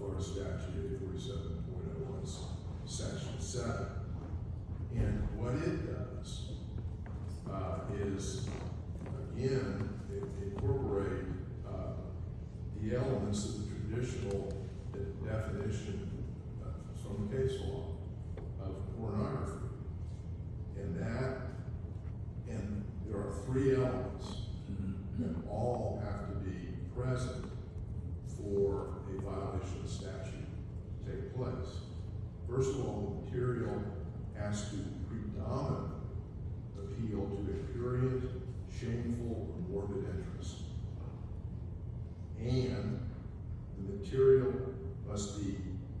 Florida Statute 47.01, Section 7. And what it does is, again, incorporate the elements of the traditional definition from the case law of pornography. And there are three elements that all have to be present for a violation of statute to take place. First of all, the material has to predominantly appeal to a prurient, shameful, or morbid interest. And the material must be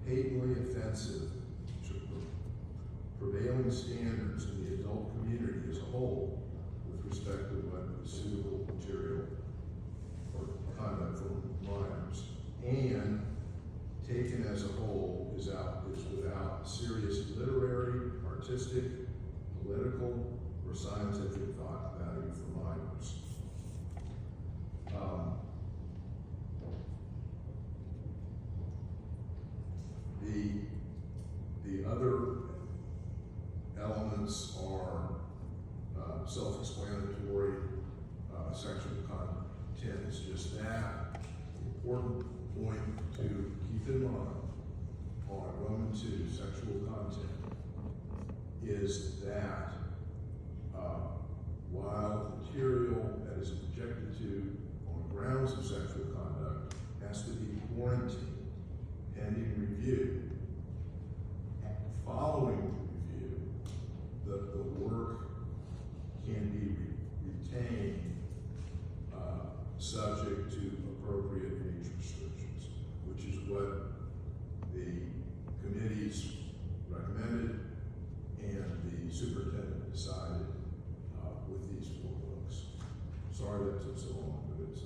patently offensive to prevailing standards in the adult community as a whole with respect to what is suitable material or conduct for minors. And taken as a whole is without serious literary, artistic, political, or scientific value for minors. The other elements are self-explanatory. Sexual content is just that. The important point to keep in mind on Roman 2, sexual content, is that while material that is objected to on grounds of sexual conduct has to be quarantined pending review, following review, the work can be retained subject to appropriate age restrictions, which is what the committees recommended and the superintendent decided with these 4 books. Sorry that took so long, but it's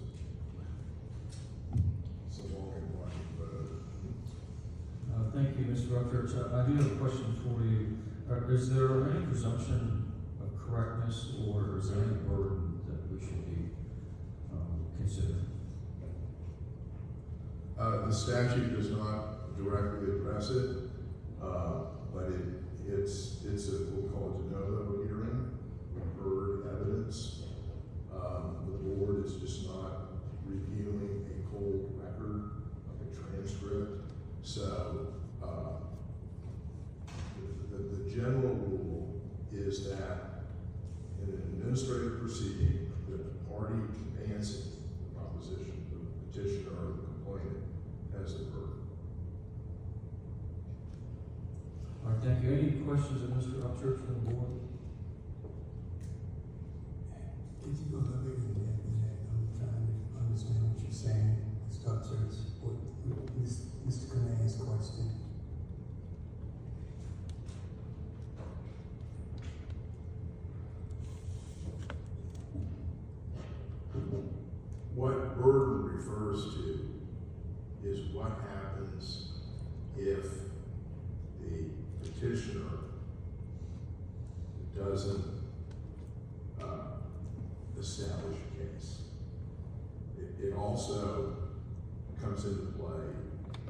a long and winding road. Thank you, Mr. Rutgers. I do have a question for you. Is there any presumption of correctness, or is there any burden that we should be considering? The statute does not directly address it, but it's what we call a de novo hearing. We've heard evidence. The board is just not reviewing a cold record of a transcript. So the general rule is that in an administrative proceeding, the party advancing the proposition, the petitioner or the complainant, has the burden. All right, thank you. Any questions of Mr. Upchurch from the board? Could you go a little bit in depth in that? I'm trying to understand what you're saying, Mr. Upchurch, what Mr. Canan's question. What burden refers to is what happens if the petitioner doesn't establish a case. It also comes into play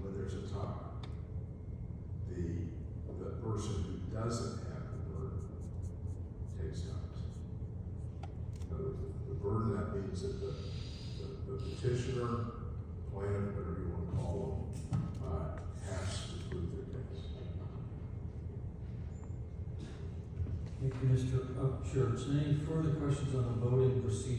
when there's a tie. The person who doesn't have the burden takes ties. The burden, that means that the petitioner, plaintiff, whatever you want to call them, has to prove their case. Thank you, Mr. Upchurch. Any further questions on the voting procedure?